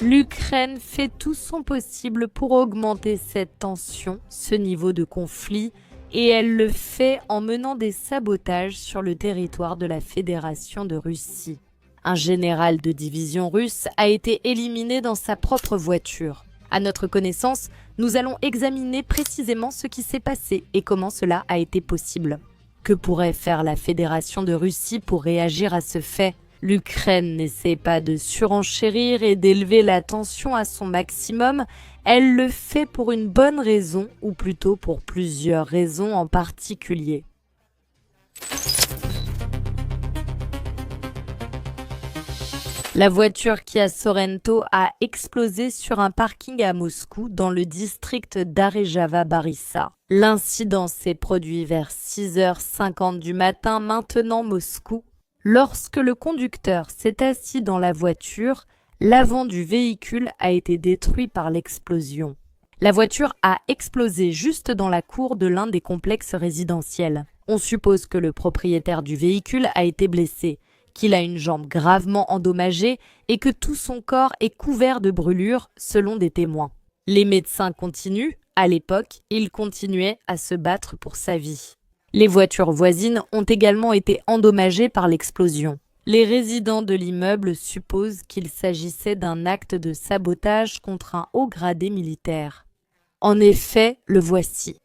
L'Ukraine fait tout son possible pour augmenter cette tension, ce niveau de conflit, et elle le fait en menant des sabotages sur le territoire de la Fédération de Russie. Un général de division russe a été éliminé dans sa propre voiture. À notre connaissance, nous allons examiner précisément ce qui s'est passé et comment cela a été possible. Que pourrait faire la Fédération de Russie pour réagir à ce fait ? L'Ukraine n'essaie pas de surenchérir et d'élever la tension à son maximum, elle le fait pour une bonne raison, ou plutôt pour plusieurs raisons en particulier. La voiture Kia Sorento a explosé sur un parking à Moscou dans le district d'Arejava-Barissa. L'incident s'est produit vers 6h50 du matin maintenant Moscou. Lorsque le conducteur s'est assis dans la voiture, l'avant du véhicule a été détruit par l'explosion. La voiture a explosé juste dans la cour de l'un des complexes résidentiels. On suppose que le propriétaire du véhicule a été blessé, qu'il a une jambe gravement endommagée et que tout son corps est couvert de brûlures, selon des témoins. Les médecins continuent. À l'époque, il continuait à se battre pour sa vie. Les voitures voisines ont également été endommagées par l'explosion. Les résidents de l'immeuble supposent qu'il s'agissait d'un acte de sabotage contre un haut gradé militaire. En effet, le voici.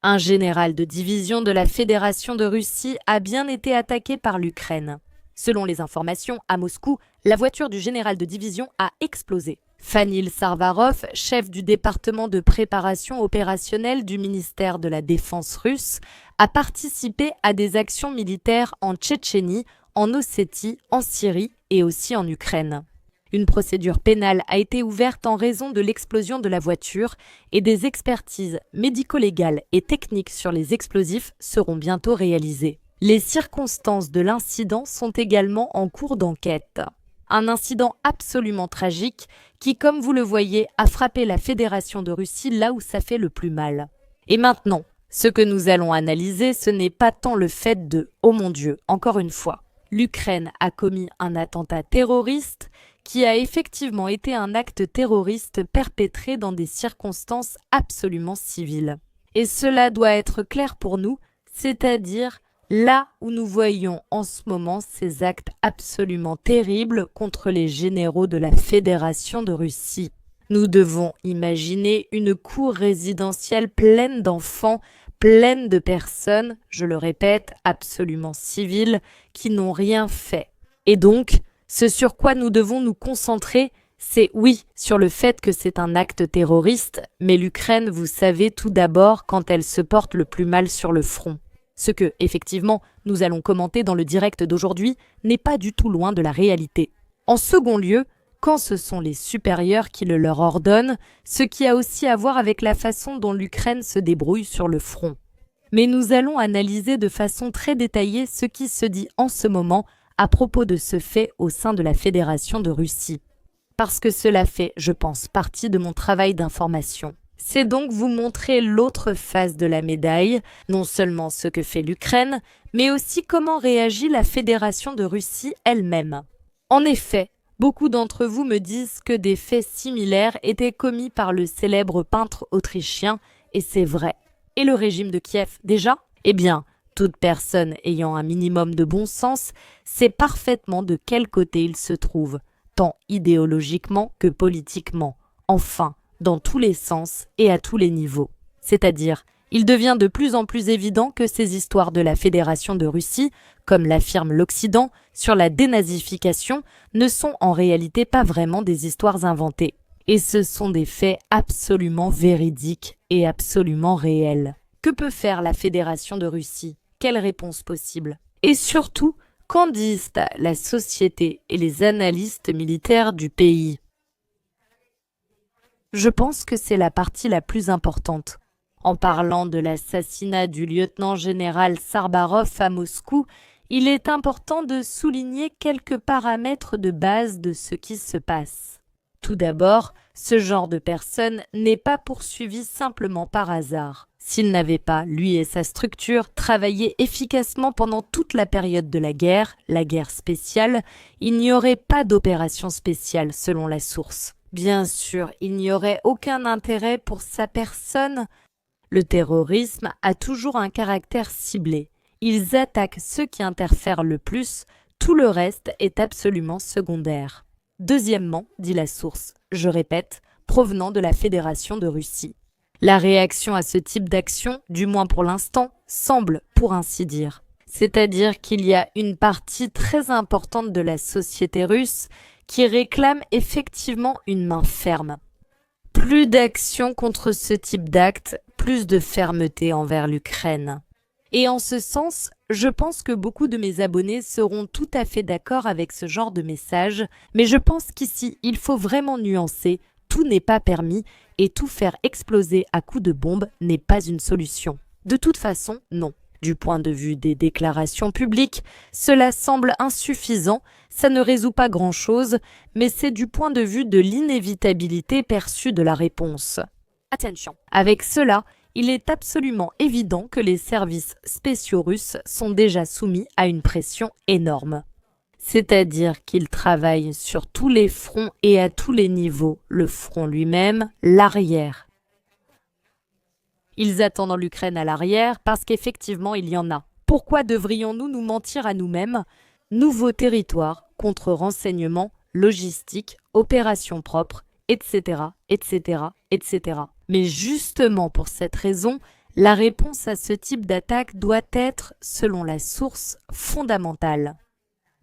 Un général de division de la Fédération de Russie a bien été attaqué par l'Ukraine. Selon les informations, à Moscou, la voiture du général de division a explosé. Fanil Sarvarov, chef du département de préparation opérationnelle du ministère de la Défense russe, a participé à des actions militaires en Tchétchénie, en Ossétie, en Syrie et aussi en Ukraine. Une procédure pénale a été ouverte en raison de l'explosion de la voiture et des expertises médico-légales et techniques sur les explosifs seront bientôt réalisées. Les circonstances de l'incident sont également en cours d'enquête. Un incident absolument tragique qui, comme vous le voyez, a frappé la Fédération de Russie là où ça fait le plus mal. Et maintenant, ce que nous allons analyser, ce n'est pas tant le fait de « Oh mon Dieu », encore une fois. L'Ukraine a commis un attentat terroriste qui a effectivement été un acte terroriste perpétré dans des circonstances absolument civiles. Et cela doit être clair pour nous, c'est-à-dire là où nous voyons en ce moment ces actes absolument terribles contre les généraux de la Fédération de Russie. Nous devons imaginer une cour résidentielle pleine d'enfants, pleine de personnes, je le répète, absolument civiles, qui n'ont rien fait. Et donc, ce sur quoi nous devons nous concentrer, c'est oui, sur le fait que c'est un acte terroriste, mais l'Ukraine, vous savez tout d'abord quand elle se porte le plus mal sur le front. Ce que, effectivement, nous allons commenter dans le direct d'aujourd'hui n'est pas du tout loin de la réalité. En second lieu, quand ce sont les supérieurs qui le leur ordonnent, ce qui a aussi à voir avec la façon dont l'Ukraine se débrouille sur le front. Mais nous allons analyser de façon très détaillée ce qui se dit en ce moment à propos de ce fait au sein de la Fédération de Russie. Parce que cela fait, je pense, partie de mon travail d'information. C'est donc vous montrer l'autre face de la médaille, non seulement ce que fait l'Ukraine, mais aussi comment réagit la Fédération de Russie elle-même. En effet, beaucoup d'entre vous me disent que des faits similaires étaient commis par le célèbre peintre autrichien, et c'est vrai. Et le régime de Kiev, déjà ? Eh bien, toute personne ayant un minimum de bon sens sait parfaitement de quel côté il se trouve, tant idéologiquement que politiquement. Enfin, dans tous les sens et à tous les niveaux. C'est-à-dire, il devient de plus en plus évident que ces histoires de la Fédération de Russie, comme l'affirme l'Occident, sur la dénazification, ne sont en réalité pas vraiment des histoires inventées. Et ce sont des faits absolument véridiques et absolument réels. Que peut faire la Fédération de Russie ? Quelle réponse possible ? Et surtout, qu'en disent la société et les analystes militaires du pays ? Je pense que c'est la partie la plus importante. En parlant de l'assassinat du lieutenant-général Sarbarov à Moscou, il est important de souligner quelques paramètres de base de ce qui se passe. Tout d'abord, ce genre de personne n'est pas poursuivi simplement par hasard. S'il n'avait pas, lui et sa structure, travaillé efficacement pendant toute la période de la guerre spéciale, il n'y aurait pas d'opération spéciale selon la source. Bien sûr, il n'y aurait aucun intérêt pour sa personne. Le terrorisme a toujours un caractère ciblé. Ils attaquent ceux qui interfèrent le plus, tout le reste est absolument secondaire. Deuxièmement, dit la source, je répète, provenant de la Fédération de Russie. La réaction à ce type d'action, du moins pour l'instant, semble, pour ainsi dire. C'est-à-dire qu'il y a une partie très importante de la société russe qui réclame effectivement une main ferme. Plus d'action contre ce type d'acte, plus de fermeté envers l'Ukraine. Et en ce sens, je pense que beaucoup de mes abonnés seront tout à fait d'accord avec ce genre de message, mais je pense qu'ici, il faut vraiment nuancer, tout n'est pas permis, et tout faire exploser à coups de bombe n'est pas une solution. De toute façon, non. Du point de vue des déclarations publiques, cela semble insuffisant, ça ne résout pas grand-chose, mais c'est du point de vue de l'inévitabilité perçue de la réponse. Attention. Avec cela, il est absolument évident que les services spéciaux russes sont déjà soumis à une pression énorme. C'est-à-dire qu'ils travaillent sur tous les fronts et à tous les niveaux, le front lui-même, l'arrière. Ils attendent l'Ukraine à l'arrière parce qu'effectivement il y en a. Pourquoi devrions-nous nous mentir à nous-mêmes? Nouveaux territoires, contre-renseignements, logistique, opérations propres, etc., etc., etc. Mais justement pour cette raison, la réponse à ce type d'attaque doit être, selon la source, fondamentale.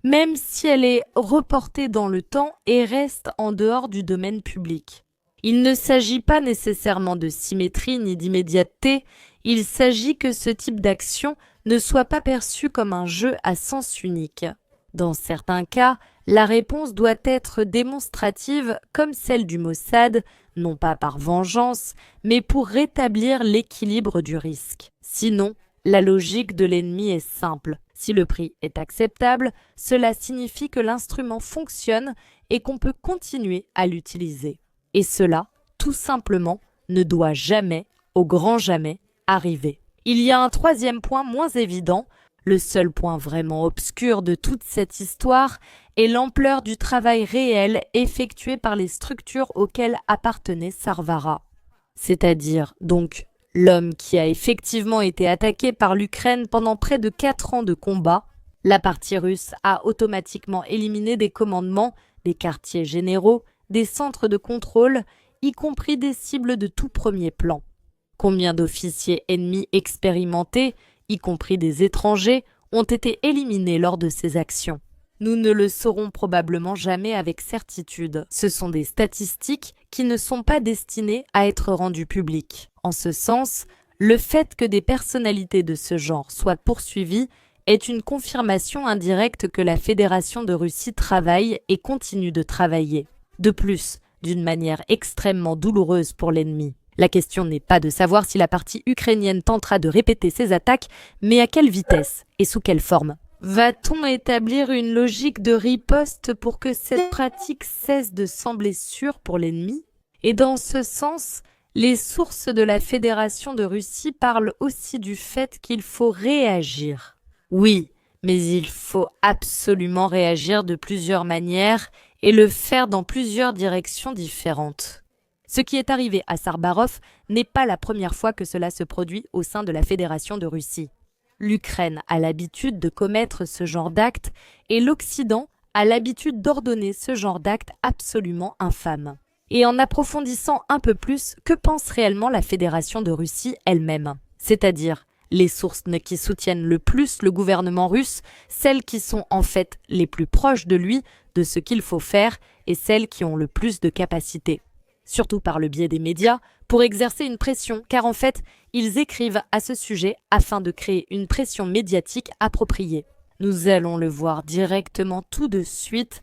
Même si elle est reportée dans le temps et reste en dehors du domaine public. Il ne s'agit pas nécessairement de symétrie ni d'immédiateté, il s'agit que ce type d'action ne soit pas perçu comme un jeu à sens unique. Dans certains cas, la réponse doit être démonstrative comme celle du Mossad, non pas par vengeance, mais pour rétablir l'équilibre du risque. Sinon, la logique de l'ennemi est simple. Si le prix est acceptable, cela signifie que l'instrument fonctionne et qu'on peut continuer à l'utiliser. Et cela, tout simplement, ne doit jamais, au grand jamais, arriver. Il y a un troisième point moins évident, le seul point vraiment obscur de toute cette histoire est l'ampleur du travail réel effectué par les structures auxquelles appartenait Sarvara. C'est-à-dire, donc, l'homme qui a effectivement été attaqué par l'Ukraine pendant près de 4 ans de combat. La partie russe a automatiquement éliminé des commandements, des quartiers généraux, des centres de contrôle, y compris des cibles de tout premier plan. Combien d'officiers ennemis expérimentés, y compris des étrangers, ont été éliminés lors de ces actions? Nous ne le saurons probablement jamais avec certitude. Ce sont des statistiques qui ne sont pas destinées à être rendues publiques. En ce sens, le fait que des personnalités de ce genre soient poursuivies est une confirmation indirecte que la Fédération de Russie travaille et continue de travailler. De plus, d'une manière extrêmement douloureuse pour l'ennemi. La question n'est pas de savoir si la partie ukrainienne tentera de répéter ses attaques, mais à quelle vitesse et sous quelle forme. Va-t-on établir une logique de riposte pour que cette pratique cesse de sembler sûre pour l'ennemi? Et dans ce sens, les sources de la Fédération de Russie parlent aussi du fait qu'il faut réagir. Oui, mais il faut absolument réagir de plusieurs manières et le faire dans plusieurs directions différentes. Ce qui est arrivé à Sarbarov n'est pas la première fois que cela se produit au sein de la Fédération de Russie. L'Ukraine a l'habitude de commettre ce genre d'actes et l'Occident a l'habitude d'ordonner ce genre d'actes absolument infâmes. Et en approfondissant un peu plus, que pense réellement la Fédération de Russie elle-même? C'est-à-dire les sources qui soutiennent le plus le gouvernement russe, celles qui sont en fait les plus proches de lui, de ce qu'il faut faire, et celles qui ont le plus de capacité. Surtout par le biais des médias, pour exercer une pression, car en fait, ils écrivent à ce sujet afin de créer une pression médiatique appropriée. Nous allons le voir directement tout de suite.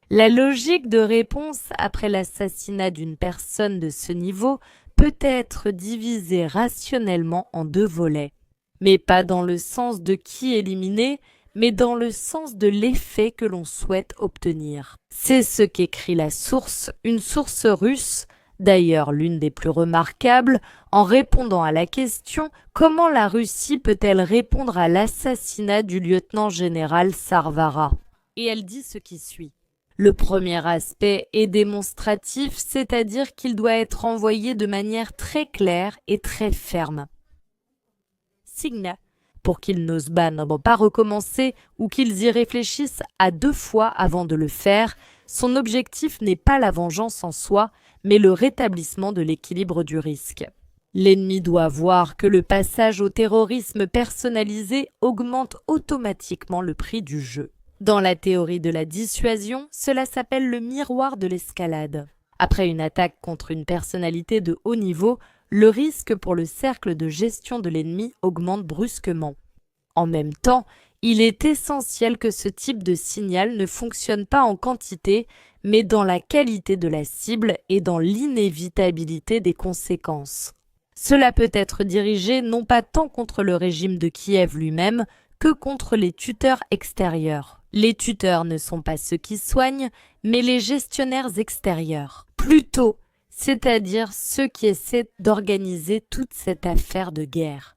La logique de réponse après l'assassinat d'une personne de ce niveau peut être divisée rationnellement en 2 volets, mais pas dans le sens de qui éliminer, mais dans le sens de l'effet que l'on souhaite obtenir. C'est ce qu'écrit la source, une source russe, d'ailleurs l'une des plus remarquables, en répondant à la question « Comment la Russie peut-elle répondre à l'assassinat du lieutenant-général Sarvara ?» Et elle dit ce qui suit. Le premier aspect est démonstratif, c'est-à-dire qu'il doit être envoyé de manière très claire et très ferme. Signe, pour qu'ils n'osent pas recommencer ou qu'ils y réfléchissent à 2 fois avant de le faire, son objectif n'est pas la vengeance en soi, mais le rétablissement de l'équilibre du risque. L'ennemi doit voir que le passage au terrorisme personnalisé augmente automatiquement le prix du jeu. Dans la théorie de la dissuasion, cela s'appelle le miroir de l'escalade. Après une attaque contre une personnalité de haut niveau, le risque pour le cercle de gestion de l'ennemi augmente brusquement. En même temps, il est essentiel que ce type de signal ne fonctionne pas en quantité, mais dans la qualité de la cible et dans l'inévitabilité des conséquences. Cela peut être dirigé non pas tant contre le régime de Kiev lui-même que contre les tuteurs extérieurs. Les tuteurs ne sont pas ceux qui soignent, mais les gestionnaires extérieurs. Plutôt, c'est-à-dire ceux qui essaient d'organiser toute cette affaire de guerre.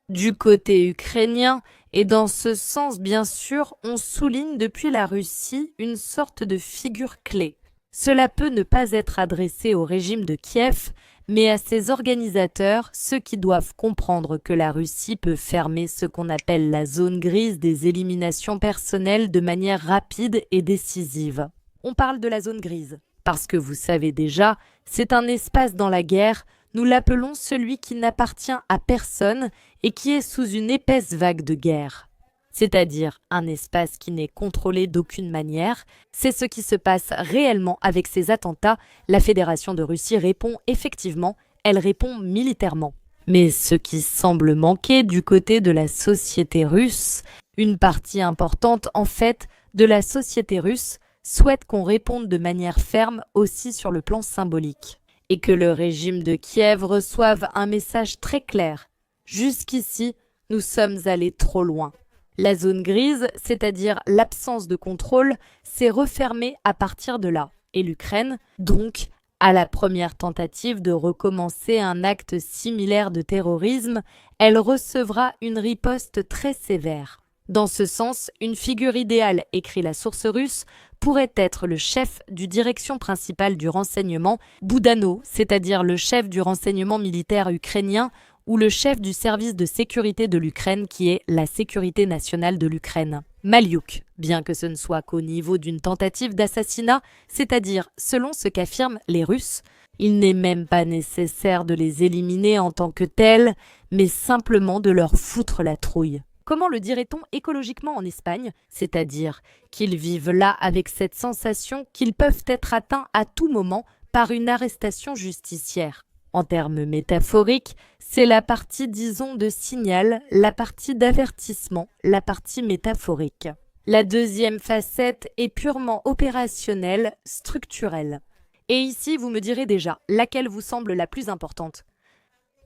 Du côté ukrainien, et dans ce sens bien sûr, on souligne depuis la Russie une sorte de figure clé. Cela peut ne pas être adressé au régime de Kiev, mais à ses organisateurs, ceux qui doivent comprendre que la Russie peut fermer ce qu'on appelle la zone grise des éliminations personnelles de manière rapide et décisive. On parle de la zone grise, parce que vous savez déjà, c'est un espace dans la guerre, nous l'appelons celui qui n'appartient à personne et qui est sous une épaisse vague de guerre. C'est-à-dire un espace qui n'est contrôlé d'aucune manière. C'est ce qui se passe réellement avec ces attentats. La Fédération de Russie répond effectivement, elle répond militairement. Mais ce qui semble manquer du côté de la société russe, une partie importante en fait de la société russe souhaite qu'on réponde de manière ferme aussi sur le plan symbolique. Et que le régime de Kiev reçoive un message très clair. Jusqu'ici, nous sommes allés trop loin. La zone grise, c'est-à-dire l'absence de contrôle, s'est refermée à partir de là. Et l'Ukraine, donc, à la première tentative de recommencer un acte similaire de terrorisme, elle recevra une riposte très sévère. Dans ce sens, une figure idéale, écrit la source russe, pourrait être le chef du direction principale du renseignement, Boudano, c'est-à-dire le chef du renseignement militaire ukrainien, ou le chef du service de sécurité de l'Ukraine qui est la sécurité nationale de l'Ukraine. Maliuk, bien que ce ne soit qu'au niveau d'une tentative d'assassinat, c'est-à-dire selon ce qu'affirment les Russes, il n'est même pas nécessaire de les éliminer en tant que tels, mais simplement de leur foutre la trouille. Comment le dirait-on écologiquement en Espagne? C'est-à-dire qu'ils vivent là avec cette sensation qu'ils peuvent être atteints à tout moment par une arrestation justicière. En termes métaphoriques, c'est la partie, disons, de signal, la partie d'avertissement, la partie métaphorique. La deuxième facette est purement opérationnelle, structurelle. Et ici, vous me direz déjà, laquelle vous semble la plus importante?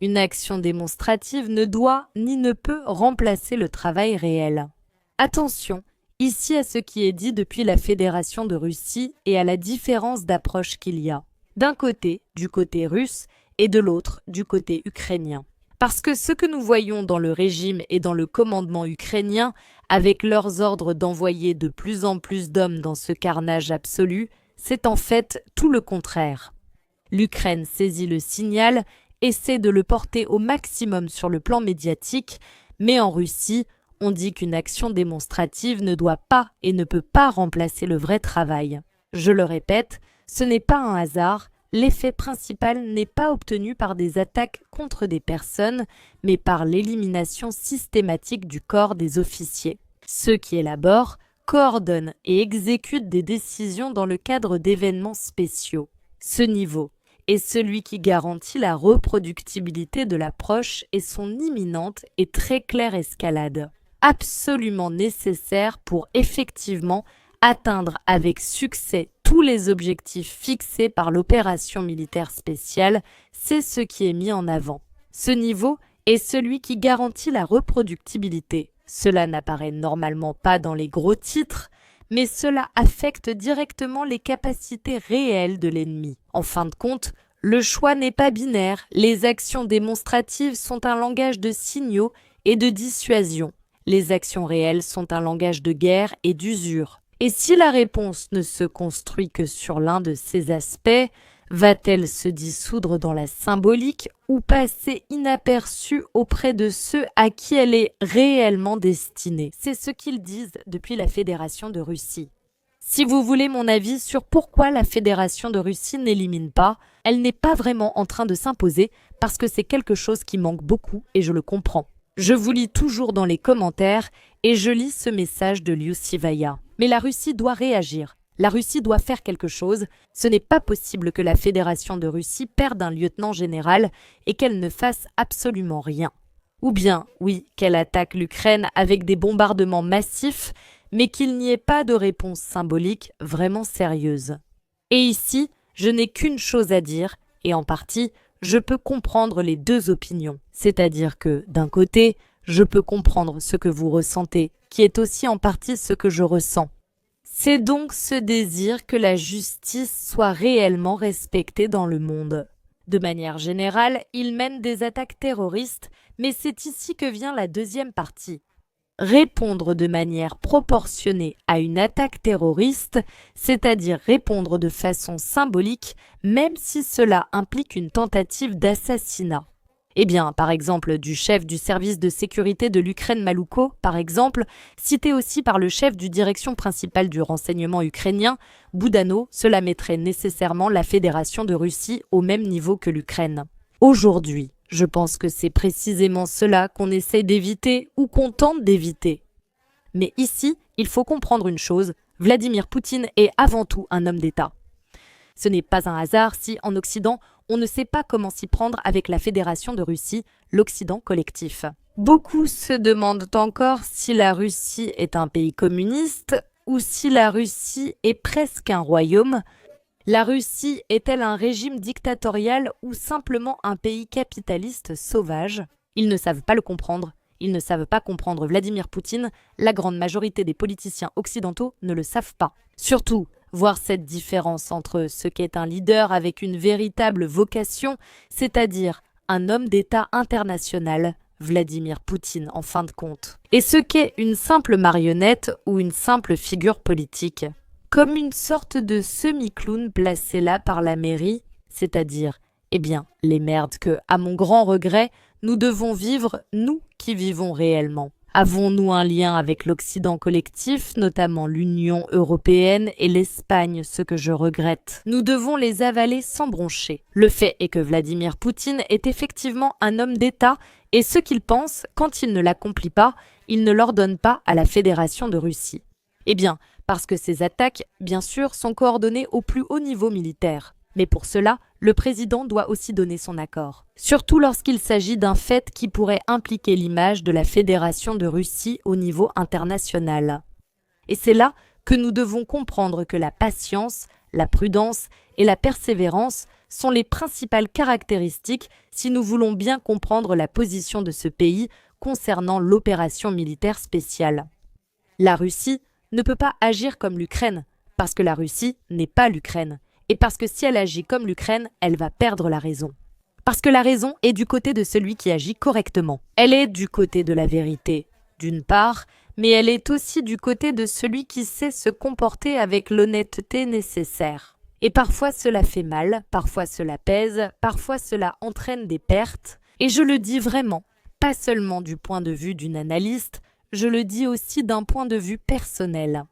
Une action démonstrative ne doit ni ne peut remplacer le travail réel. Attention, ici à ce qui est dit depuis la Fédération de Russie et à la différence d'approche qu'il y a. D'un côté, du côté russe, et de l'autre, du côté ukrainien. Parce que ce que nous voyons dans le régime et dans le commandement ukrainien, avec leurs ordres d'envoyer de plus en plus d'hommes dans ce carnage absolu, c'est en fait tout le contraire. L'Ukraine saisit le signal, essaie de le porter au maximum sur le plan médiatique, mais en Russie, on dit qu'une action démonstrative ne doit pas et ne peut pas remplacer le vrai travail. Je le répète, ce n'est pas un hasard. L'effet principal n'est pas obtenu par des attaques contre des personnes, mais par l'élimination systématique du corps des officiers. Ceux qui élaborent, coordonnent et exécutent des décisions dans le cadre d'événements spéciaux. Ce niveau est celui qui garantit la reproductibilité de l'approche et son imminente et très claire escalade. Absolument nécessaire pour effectivement atteindre avec succès tous les objectifs fixés par l'opération militaire spéciale, c'est ce qui est mis en avant. Ce niveau est celui qui garantit la reproductibilité. Cela n'apparaît normalement pas dans les gros titres, mais cela affecte directement les capacités réelles de l'ennemi. En fin de compte, le choix n'est pas binaire, les actions démonstratives sont un langage de signaux et de dissuasion. Les actions réelles sont un langage de guerre et d'usure. Et si la réponse ne se construit que sur l'un de ces aspects, va-t-elle se dissoudre dans la symbolique ou passer inaperçue auprès de ceux à qui elle est réellement destinée? C'est ce qu'ils disent depuis la Fédération de Russie. Si vous voulez mon avis sur pourquoi la Fédération de Russie n'élimine pas, elle n'est pas vraiment en train de s'imposer parce que c'est quelque chose qui manque beaucoup et je le comprends. Je vous lis toujours dans les commentaires et je lis ce message de Liu Sivaya. Mais la Russie doit réagir. La Russie doit faire quelque chose. Ce n'est pas possible que la Fédération de Russie perde un lieutenant général et qu'elle ne fasse absolument rien. Ou bien, oui, qu'elle attaque l'Ukraine avec des bombardements massifs, mais qu'il n'y ait pas de réponse symbolique vraiment sérieuse. Et ici, je n'ai qu'une chose à dire, et en partie, je peux comprendre les deux opinions. C'est-à-dire que, d'un côté, je peux comprendre ce que vous ressentez, qui est aussi en partie ce que je ressens. C'est donc ce désir que la justice soit réellement respectée dans le monde. De manière générale, ils mènent des attaques terroristes, mais c'est ici que vient la deuxième partie. Répondre de manière proportionnée à une attaque terroriste, c'est-à-dire répondre de façon symbolique, même si cela implique une tentative d'assassinat. Eh bien, par exemple, du chef du service de sécurité de l'Ukraine Maluko, par exemple, cité aussi par le chef du direction principale du renseignement ukrainien, Boudano, cela mettrait nécessairement la Fédération de Russie au même niveau que l'Ukraine. Aujourd'hui, je pense que c'est précisément cela qu'on essaie d'éviter ou qu'on tente d'éviter. Mais ici, il faut comprendre une chose, Vladimir Poutine est avant tout un homme d'État. Ce n'est pas un hasard si, en Occident, on ne sait pas comment s'y prendre avec la Fédération de Russie, l'Occident collectif. Beaucoup se demandent encore si la Russie est un pays communiste ou si la Russie est presque un royaume. La Russie est-elle un régime dictatorial ou simplement un pays capitaliste sauvage? Ils ne savent pas le comprendre. Ils ne savent pas comprendre Vladimir Poutine. La grande majorité des politiciens occidentaux ne le savent pas. Surtout, voir cette différence entre ce qu'est un leader avec une véritable vocation, c'est-à-dire un homme d'État international, Vladimir Poutine en fin de compte, et ce qu'est une simple marionnette ou une simple figure politique, comme une sorte de semi-clown placé là par la mairie, c'est-à-dire, eh bien, les merdes que, à mon grand regret, nous devons vivre, nous qui vivons réellement. Avons-nous un lien avec l'Occident collectif, notamment l'Union européenne et l'Espagne, ce que je regrette? Nous devons les avaler sans broncher. Le fait est que Vladimir Poutine est effectivement un homme d'État et ce qu'il pense, quand il ne l'accomplit pas, il ne l'ordonne pas à la Fédération de Russie. Eh bien, parce que ces attaques, bien sûr, sont coordonnées au plus haut niveau militaire. Mais pour cela, le président doit aussi donner son accord. Surtout lorsqu'il s'agit d'un fait qui pourrait impliquer l'image de la Fédération de Russie au niveau international. Et c'est là que nous devons comprendre que la patience, la prudence et la persévérance sont les principales caractéristiques si nous voulons bien comprendre la position de ce pays concernant l'opération militaire spéciale. La Russie ne peut pas agir comme l'Ukraine, parce que la Russie n'est pas l'Ukraine. Et parce que si elle agit comme l'Ukraine, elle va perdre la raison. Parce que la raison est du côté de celui qui agit correctement. Elle est du côté de la vérité, d'une part, mais elle est aussi du côté de celui qui sait se comporter avec l'honnêteté nécessaire. Et parfois cela fait mal, parfois cela pèse, parfois cela entraîne des pertes. Et je le dis vraiment, pas seulement du point de vue d'une analyste, je le dis aussi d'un point de vue personnel.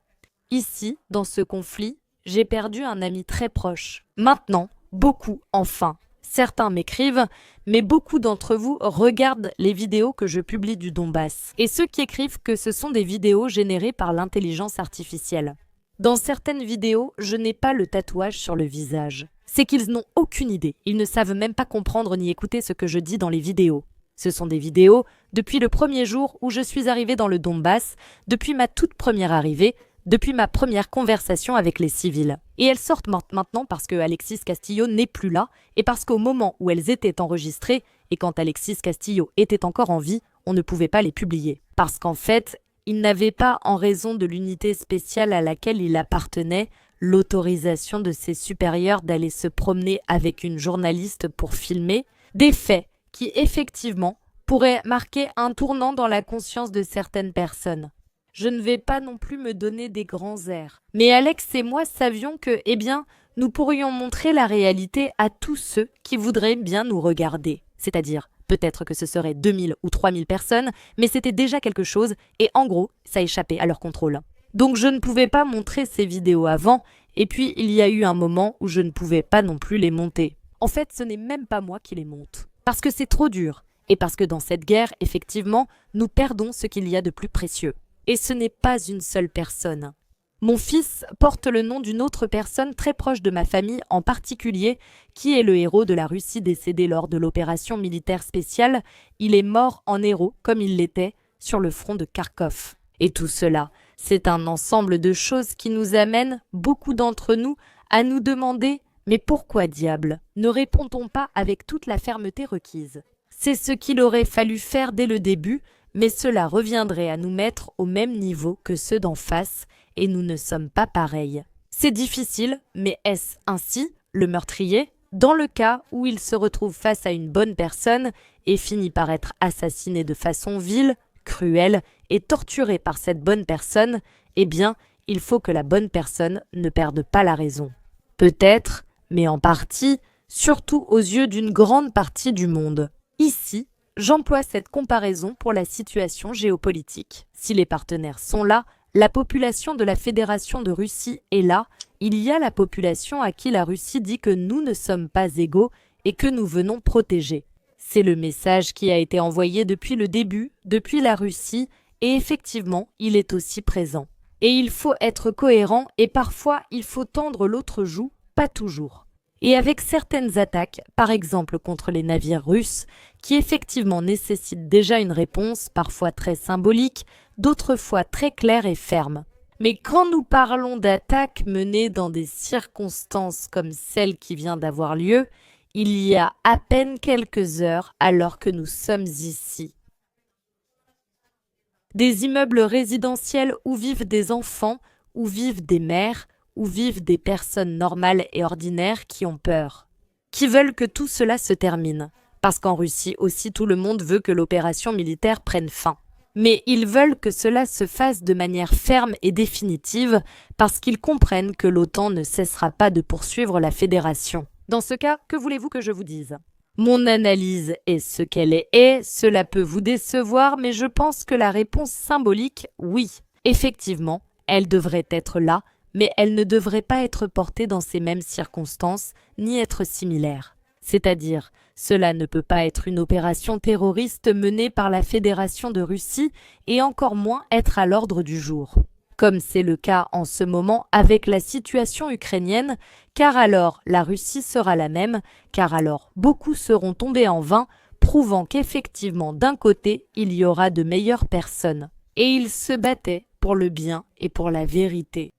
Ici, dans ce conflit, j'ai perdu un ami très proche. Maintenant, beaucoup, enfin. Certains m'écrivent, mais beaucoup d'entre vous regardent les vidéos que je publie du Donbass. Et ceux qui écrivent que ce sont des vidéos générées par l'intelligence artificielle. Dans certaines vidéos, je n'ai pas le tatouage sur le visage. C'est qu'ils n'ont aucune idée. Ils ne savent même pas comprendre ni écouter ce que je dis dans les vidéos. Ce sont des vidéos depuis le premier jour où je suis arrivée dans le Donbass, depuis ma toute première arrivée, depuis ma première conversation avec les civils. Et elles sortent maintenant parce que Alexis Castillo n'est plus là et parce qu'au moment où elles étaient enregistrées et quand Alexis Castillo était encore en vie, on ne pouvait pas les publier. Parce qu'en fait, il n'avait pas, en raison de l'unité spéciale à laquelle il appartenait, l'autorisation de ses supérieurs d'aller se promener avec une journaliste pour filmer des faits qui, effectivement, pourraient marquer un tournant dans la conscience de certaines personnes. Je ne vais pas non plus me donner des grands airs. Mais Alex et moi savions que, nous pourrions montrer la réalité à tous ceux qui voudraient bien nous regarder. C'est-à-dire, peut-être que ce serait 2000 ou 3000 personnes, mais c'était déjà quelque chose et en gros, ça échappait à leur contrôle. Donc je ne pouvais pas montrer ces vidéos avant, et puis il y a eu un moment où je ne pouvais pas non plus les monter. En fait, ce n'est même pas moi qui les monte. Parce que c'est trop dur. Et parce que dans cette guerre, effectivement, nous perdons ce qu'il y a de plus précieux. Et ce n'est pas une seule personne. Mon fils porte le nom d'une autre personne très proche de ma famille en particulier, qui est le héros de la Russie décédé lors de l'opération militaire spéciale. Il est mort en héros, comme il l'était, sur le front de Kharkov. Et tout cela, c'est un ensemble de choses qui nous amènent, beaucoup d'entre nous, à nous demander « Mais pourquoi diable ne répond-on pas avec toute la fermeté requise ?» C'est ce qu'il aurait fallu faire dès le début, mais cela reviendrait à nous mettre au même niveau que ceux d'en face, et nous ne sommes pas pareils. C'est difficile, mais est-ce ainsi, le meurtrier? Dans le cas où il se retrouve face à une bonne personne et finit par être assassiné de façon vile, cruelle et torturé par cette bonne personne, il faut que la bonne personne ne perde pas la raison. Peut-être, mais en partie, surtout aux yeux d'une grande partie du monde. Ici, j'emploie cette comparaison pour la situation géopolitique. Si les partenaires sont là, la population de la Fédération de Russie est là, il y a la population à qui la Russie dit que nous ne sommes pas égaux et que nous venons protéger. C'est le message qui a été envoyé depuis le début, depuis la Russie, et effectivement, il est aussi présent. Et il faut être cohérent et parfois il faut tendre l'autre joue, pas toujours. Et avec certaines attaques, par exemple contre les navires russes, qui effectivement nécessitent déjà une réponse, parfois très symbolique, d'autres fois très claire et ferme. Mais quand nous parlons d'attaques menées dans des circonstances comme celle qui vient d'avoir lieu, il y a à peine quelques heures alors que nous sommes ici. Des immeubles résidentiels où vivent des enfants, où vivent des mères, où vivent des personnes normales et ordinaires qui ont peur, qui veulent que tout cela se termine. Parce qu'en Russie aussi tout le monde veut que l'opération militaire prenne fin. Mais ils veulent que cela se fasse de manière ferme et définitive parce qu'ils comprennent que l'OTAN ne cessera pas de poursuivre la fédération. Dans ce cas, que voulez-vous que je vous dise ? Mon analyse est ce qu'elle est, cela peut vous décevoir, mais je pense que la réponse symbolique, oui, effectivement, elle devrait être là, mais elle ne devrait pas être portée dans ces mêmes circonstances, ni être similaire. C'est-à-dire, cela ne peut pas être une opération terroriste menée par la Fédération de Russie et encore moins être à l'ordre du jour. Comme c'est le cas en ce moment avec la situation ukrainienne, car alors la Russie sera la même, car alors beaucoup seront tombés en vain, prouvant qu'effectivement d'un côté il y aura de meilleures personnes. Et ils se battaient pour le bien et pour la vérité.